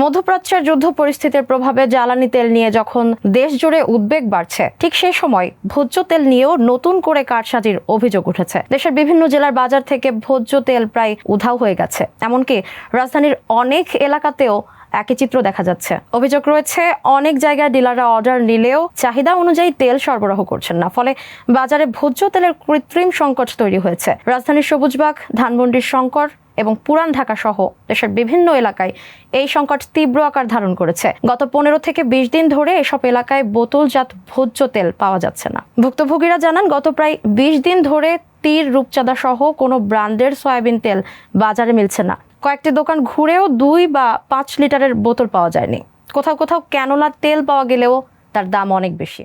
মধ্যপ্রাচ্যের যুদ্ধ পরিস্থিতির প্রভাবে জ্বালানি তেল নিয়ে যখন দেশ জুড়ে উদ্বেগ বাড়ছে, ঠিক সেই সময় ভোজ্য তেল নিয়েও নতুন করে কারসাজির অভিযোগ উঠেছে। দেশের বিভিন্ন জেলার বাজার থেকে ভোজ্য তেল প্রায় উধাও হয়ে গেছে। এমনকি রাজধানীর অনেক এলাকাতেও একই চিত্র দেখা যাচ্ছে। অভিযোগ রয়েছে, অনেক জায়গায় ডিলাররা অর্ডার নিলেও চাহিদা অনুযায়ী তেল সরবরাহ করছেন না, ফলে বাজারে ভোজ্য তেলের কৃত্রিম সংকট তৈরি হয়েছে। রাজধানীর সবুজবাগ, ধানমন্ডির শঙ্কর এবং পুরান ঢাকা সহ দেশের বিভিন্ন এলাকায় এই সংকট তীব্র আকার ধারণ করেছে। গত 15 থেকে 20 দিন ধরে এসব এলাকায় বোতলজাত ভোজ্য তেল পাওয়া যাচ্ছে না। ভুক্তভোগীরা জানান, গত প্রায় 20 দিন ধরে তীর, রূপচাঁদা সহ কোনো ব্র্যান্ডের সয়াবিন তেল বাজারে মিলছে না। কয়েকটি দোকান ঘুরেও 2 বা 5 লিটারের বোতল পাওয়া যায়নি। কোথাও কোথাও ক্যানোলার তেল পাওয়া গেলেও তার দাম অনেক বেশি।